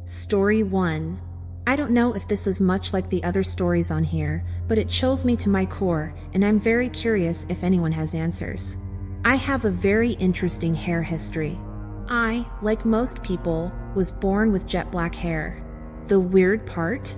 Story 1. I don't know if this is much like the other stories on here, but it chills me to my core, and I'm very curious if anyone has answers. I have a very interesting hair history. I, like most people, was born with jet black hair. The weird part?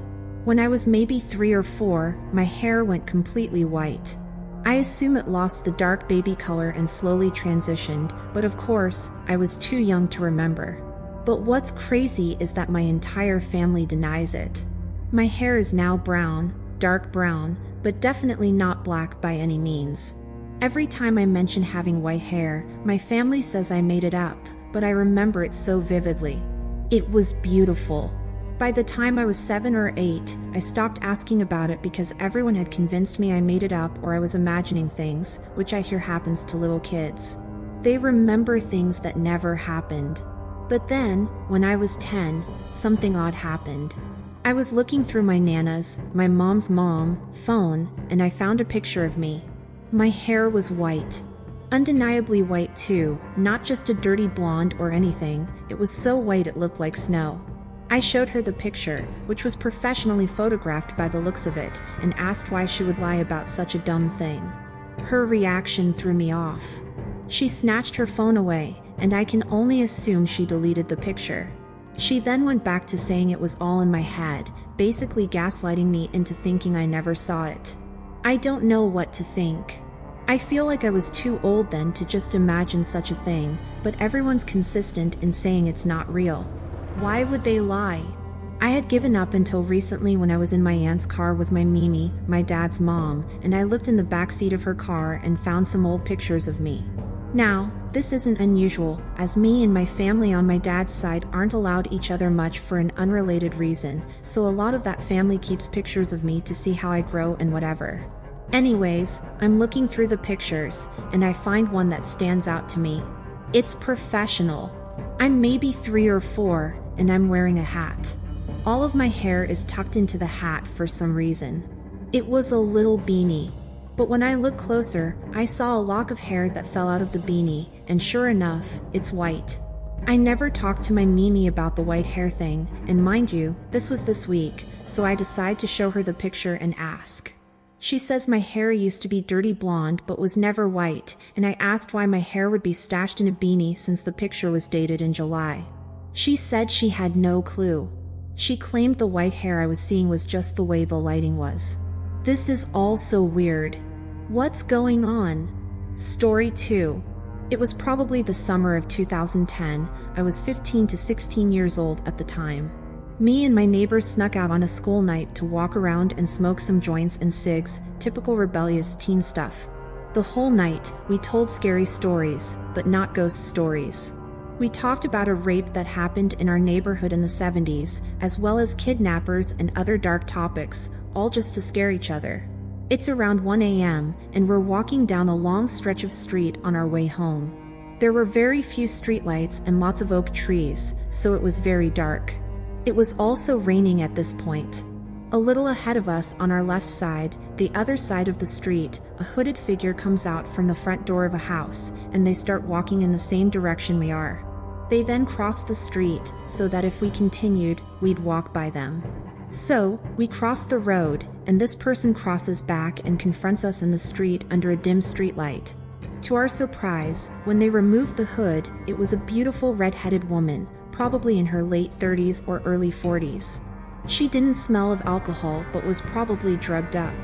When I was maybe 3 or 4, my hair went completely white. I assume it lost the dark baby color and slowly transitioned, but of course, I was too young to remember. But what's crazy is that my entire family denies it. My hair is now brown, dark brown, but definitely not black by any means. Every time I mention having white hair, my family says I made it up, but I remember it so vividly. It was beautiful. By the time I was 7 or 8, I stopped asking about it because everyone had convinced me I made it up or I was imagining things, which I hear happens to little kids. They remember things that never happened. But then, when I was 10, something odd happened. I was looking through my Nana's, my mom's phone, and I found a picture of me. My hair was white. Undeniably white too, not just a dirty blonde or anything, it was so white it looked like snow. I showed her the picture, which was professionally photographed by the looks of it, and asked why she would lie about such a dumb thing. Her reaction threw me off. She snatched her phone away, and I can only assume she deleted the picture. She then went back to saying it was all in my head, basically gaslighting me into thinking I never saw it. I don't know what to think. I feel like I was too old then to just imagine such a thing, but everyone's consistent in saying it's not real. Why would they lie? I had given up until recently when I was in my aunt's car with my Mimi, my dad's mom, and I looked in the backseat of her car and found some old pictures of me. Now, this isn't unusual, as me and my family on my dad's side aren't allowed each other much for an unrelated reason, so a lot of that family keeps pictures of me to see how I grow and whatever. Anyways, I'm looking through the pictures, and I find one that stands out to me. It's professional. I'm maybe 3 or 4, and I'm wearing a hat. All of my hair is tucked into the hat for some reason. It was a little beanie. But when I looked closer, I saw a lock of hair that fell out of the beanie, and sure enough, it's white. I never talked to my Mimi about the white hair thing, and mind you, this was this week, so I decide to show her the picture and ask. She says my hair used to be dirty blonde but was never white, and I asked why my hair would be stashed in a beanie since the picture was dated in July. She said she had no clue. She claimed the white hair I was seeing was just the way the lighting was. This is all so weird. What's going on? Story 2. It was probably the summer of 2010. I was 15 to 16 years old at the time. Me and my neighbors snuck out on a school night to walk around and smoke some joints and cigs, typical rebellious teen stuff. The whole night, we told scary stories, but not ghost stories. We talked about a rape that happened in our neighborhood in the 70s, as well as kidnappers and other dark topics, all just to scare each other. It's around 1 a.m., and we're walking down a long stretch of street on our way home. There were very few streetlights and lots of oak trees, so it was very dark. It was also raining at this point. A little ahead of us on our left side, the other side of the street, a hooded figure comes out from the front door of a house, and they start walking in the same direction we are. They then cross the street, so that if we continued, we'd walk by them. So, we cross the road, and this person crosses back and confronts us in the street under a dim streetlight. To our surprise, when they removed the hood, it was a beautiful red-headed woman, probably in her late 30s or early 40s. She didn't smell of alcohol but was probably drugged up.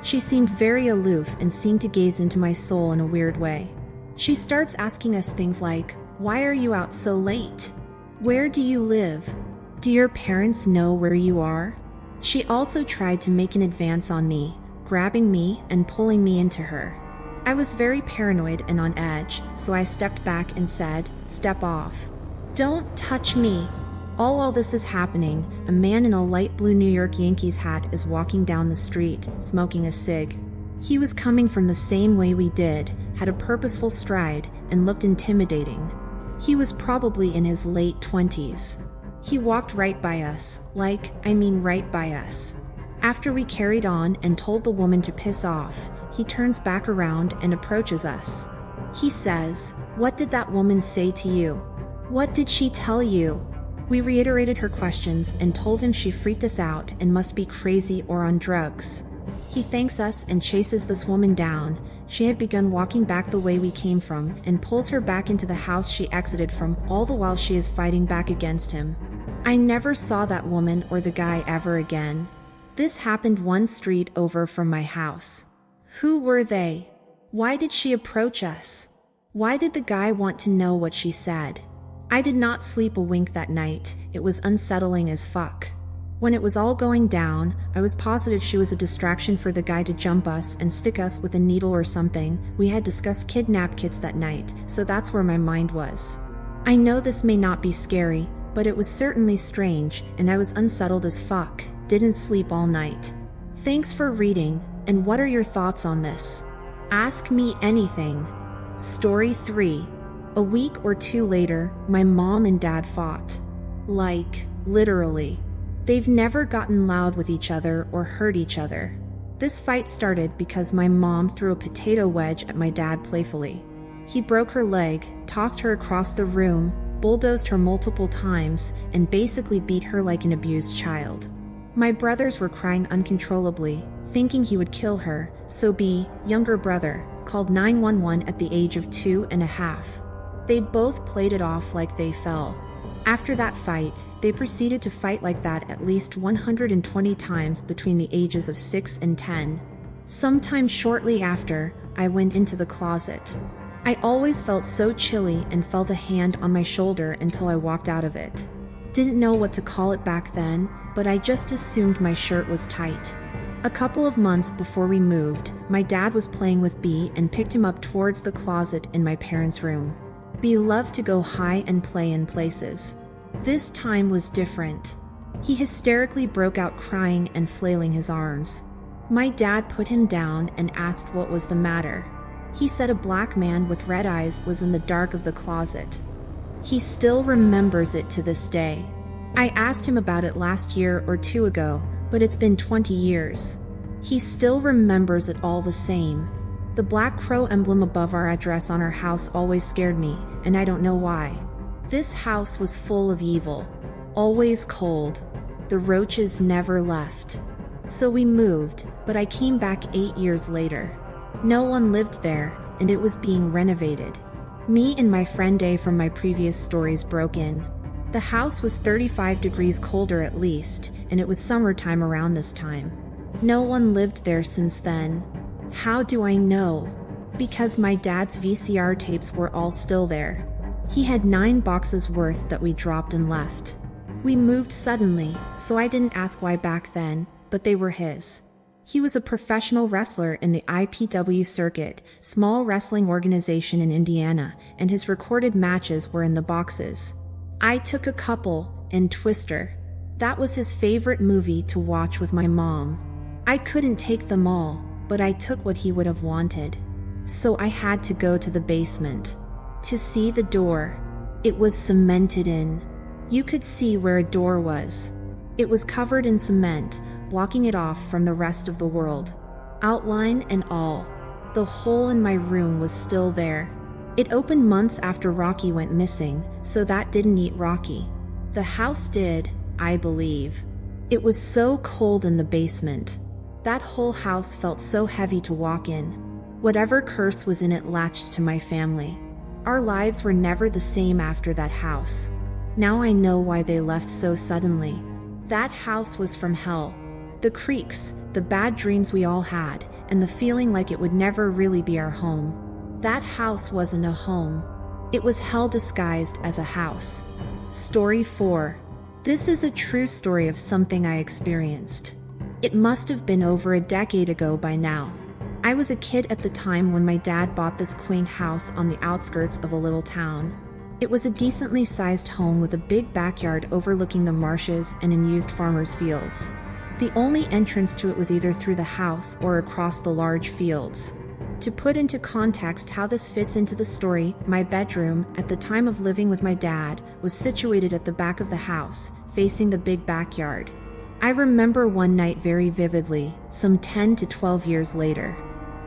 She seemed very aloof and seemed to gaze into my soul in a weird way. She starts asking us things like, "Why are you out so late? Where do you live? Do your parents know where you are?" She also tried to make an advance on me, grabbing me and pulling me into her. I was very paranoid and on edge, so I stepped back and said, "Step off. Don't touch me." All while this is happening, a man in a light blue New York Yankees hat is walking down the street, smoking a cig. He was coming from the same way we did, had a purposeful stride, and looked intimidating. He was probably in his late 20s. He walked right by us, right by us. After we carried on and told the woman to piss off, he turns back around and approaches us. He says, "What did that woman say to you? What did she tell you?" We reiterated her questions and told him she freaked us out and must be crazy or on drugs. He thanks us and chases this woman down. She had begun walking back the way we came from and pulls her back into the house she exited from, all the while she is fighting back against him. I never saw that woman or the guy ever again. This happened one street over from my house. Who were they? Why did she approach us? Why did the guy want to know what she said? I did not sleep a wink that night. It was unsettling as fuck. When it was all going down, I was positive she was a distraction for the guy to jump us and stick us with a needle or something. We had discussed kidnap kits that night, so that's where my mind was. I know this may not be scary, but it was certainly strange, and I was unsettled as fuck. Didn't sleep all night. Thanks for reading, and what are your thoughts on this? Ask me anything. Story 3. A week or two later, my mom and dad fought. Like, literally. They've never gotten loud with each other or hurt each other. This fight started because my mom threw a potato wedge at my dad playfully. He broke her leg, tossed her across the room, bulldozed her multiple times, and basically beat her like an abused child. My brothers were crying uncontrollably, thinking he would kill her, so B, younger brother, called 911 at the age of 2.5. They both played it off like they fell. After that fight, they proceeded to fight like that at least 120 times between the ages of 6 and 10. Sometime shortly after, I went into the closet. I always felt so chilly and felt a hand on my shoulder until I walked out of it. Didn't know what to call it back then, but I just assumed my shirt was tight. A couple of months before we moved, my dad was playing with B and picked him up towards the closet in my parents' room. B loved to go high and play in places. This time was different. He hysterically broke out crying and flailing his arms. My dad put him down and asked what was the matter. He said a black man with red eyes was in the dark of the closet. He still remembers it to this day. I asked him about it last year or two ago, but it's been 20 years. He still remembers it all the same. The black crow emblem above our address on our house always scared me, and I don't know why. This house was full of evil, always cold. The roaches never left. So we moved, but I came back 8 years later. No one lived there, and it was being renovated. Me and my friend A from my previous stories broke in. The house was 35 degrees colder at least, and it was summertime around this time. No one lived there since then. How do I know? Because my dad's VCR tapes were all still there. He had 9 boxes worth that we dropped and left. We moved suddenly, so I didn't ask why back then, but they were his. He was a professional wrestler in the IPW circuit, small wrestling organization in Indiana, and his recorded matches were in the boxes. I took a couple, and Twister. That was his favorite movie to watch with my mom. I couldn't take them all, but I took what he would have wanted. So I had to go to the basement. To see the door. It was cemented in. You could see where a door was. It was covered in cement, blocking it off from the rest of the world. Outline and all. The hole in my room was still there. It opened months after Rocky went missing, so that didn't eat Rocky. The house did, I believe. It was so cold in the basement. That whole house felt so heavy to walk in. Whatever curse was in it latched to my family. Our lives were never the same after that house. Now I know why they left so suddenly. That house was from hell. The creaks, the bad dreams we all had, and the feeling like it would never really be our home. That house wasn't a home. It was hell disguised as a house. Story 4. This is a true story of something I experienced. It must have been over a decade ago by now. I was a kid at the time when my dad bought this quaint house on the outskirts of a little town. It was a decently sized home with a big backyard overlooking the marshes and unused farmers' fields. The only entrance to it was either through the house or across the large fields. To put into context how this fits into the story, my bedroom, at the time of living with my dad, was situated at the back of the house, facing the big backyard. I remember one night very vividly, some 10 to 12 years later.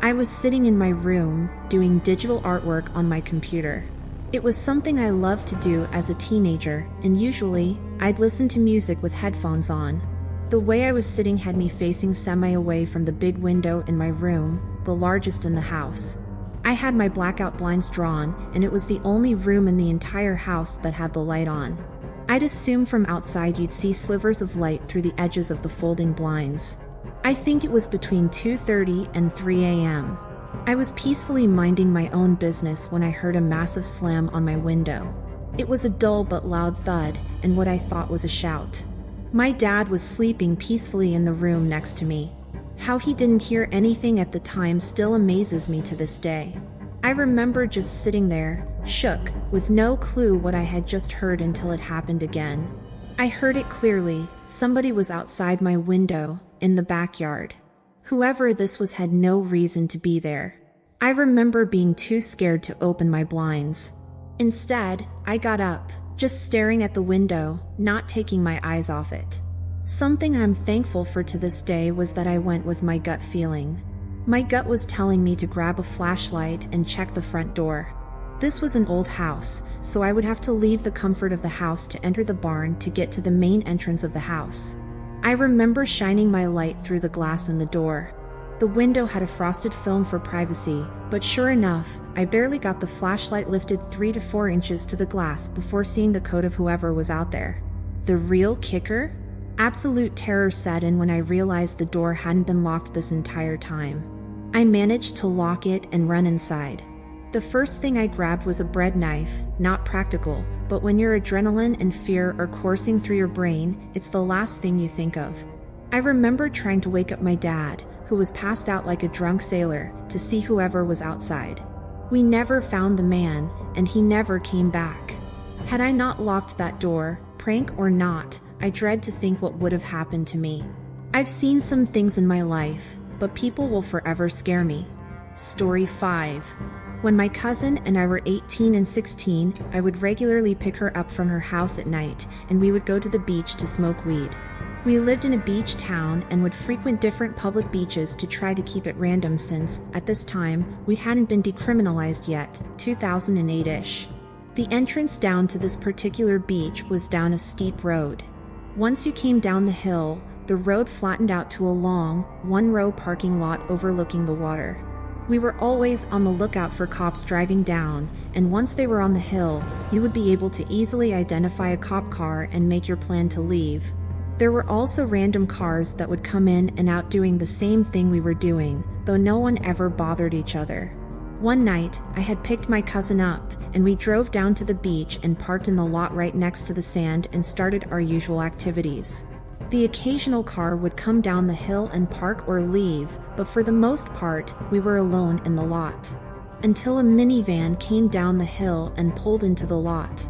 I was sitting in my room, doing digital artwork on my computer. It was something I loved to do as a teenager, and usually, I'd listen to music with headphones on. The way I was sitting had me facing semi-away from the big window in my room, the largest in the house. I had my blackout blinds drawn, and it was the only room in the entire house that had the light on. I'd assume from outside you'd see slivers of light through the edges of the folding blinds. I think it was between 2:30 and 3 a.m. I was peacefully minding my own business when I heard a massive slam on my window. It was a dull but loud thud, and what I thought was a shout. My dad was sleeping peacefully in the room next to me. How he didn't hear anything at the time still amazes me to this day. I remember just sitting there, shook, with no clue what I had just heard until it happened again. I heard it clearly. Somebody was outside my window, in the backyard. Whoever this was had no reason to be there. I remember being too scared to open my blinds. Instead, I got up, just staring at the window, not taking my eyes off it. Something I'm thankful for to this day was that I went with my gut feeling. My gut was telling me to grab a flashlight and check the front door. This was an old house, so I would have to leave the comfort of the house to enter the barn to get to the main entrance of the house. I remember shining my light through the glass in the door. The window had a frosted film for privacy, but sure enough, I barely got the flashlight lifted 3 to 4 inches to the glass before seeing the coat of whoever was out there. The real kicker? Absolute terror set in when I realized the door hadn't been locked this entire time. I managed to lock it and run inside. The first thing I grabbed was a bread knife, not practical, but when your adrenaline and fear are coursing through your brain, it's the last thing you think of. I remember trying to wake up my dad, who was passed out like a drunk sailor, to see whoever was outside. We never found the man, and he never came back. Had I not locked that door, prank or not, I dread to think what would have happened to me. I've seen some things in my life, but people will forever scare me. Story 5. When my cousin and I were 18 and 16, I would regularly pick her up from her house at night, and we would go to the beach to smoke weed. We lived in a beach town and would frequent different public beaches to try to keep it random since, at this time, we hadn't been decriminalized yet, 2008-ish. The entrance down to this particular beach was down a steep road. Once you came down the hill, the road flattened out to a long, one-row parking lot overlooking the water. We were always on the lookout for cops driving down, and once they were on the hill, you would be able to easily identify a cop car and make your plan to leave. There were also random cars that would come in and out doing the same thing we were doing, though no one ever bothered each other. One night, I had picked my cousin up, and we drove down to the beach and parked in the lot right next to the sand and started our usual activities. The occasional car would come down the hill and park or leave, but for the most part, we were alone in the lot. Until a minivan came down the hill and pulled into the lot.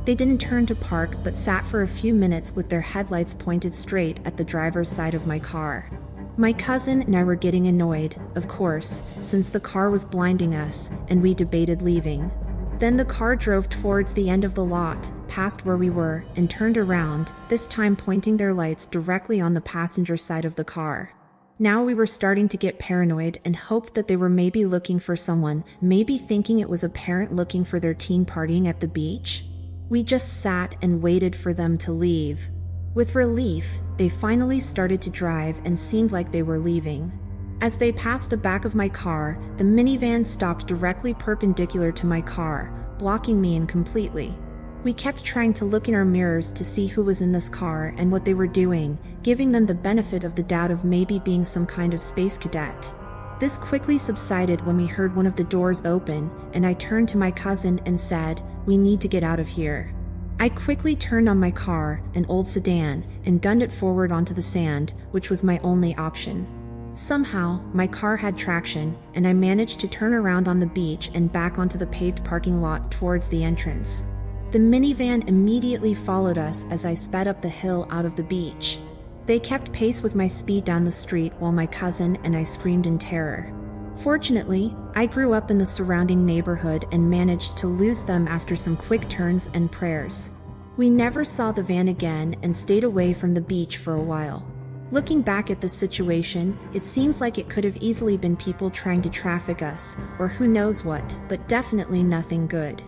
They didn't turn to park but sat for a few minutes with their headlights pointed straight at the driver's side of my car. My cousin and I were getting annoyed, of course, since the car was blinding us, and we debated leaving. Then the car drove towards the end of the lot, past where we were, and turned around, this time pointing their lights directly on the passenger side of the car. Now we were starting to get paranoid and hoped that they were maybe looking for someone, maybe thinking it was a parent looking for their teen partying at the beach. We just sat and waited for them to leave. With relief, they finally started to drive and seemed like they were leaving. As they passed the back of my car, the minivan stopped directly perpendicular to my car, blocking me in completely. We kept trying to look in our mirrors to see who was in this car and what they were doing, giving them the benefit of the doubt of maybe being some kind of space cadet. This quickly subsided when we heard one of the doors open, and I turned to my cousin and said, "We need to get out of here." I quickly turned on my car, an old sedan, and gunned it forward onto the sand, which was my only option. Somehow, my car had traction, and I managed to turn around on the beach and back onto the paved parking lot towards the entrance. The minivan immediately followed us as I sped up the hill out of the beach. They kept pace with my speed down the street while my cousin and I screamed in terror. Fortunately, I grew up in the surrounding neighborhood and managed to lose them after some quick turns and prayers. We never saw the van again and stayed away from the beach for a while. Looking back at this situation, it seems like it could have easily been people trying to traffic us, or who knows what, but definitely nothing good.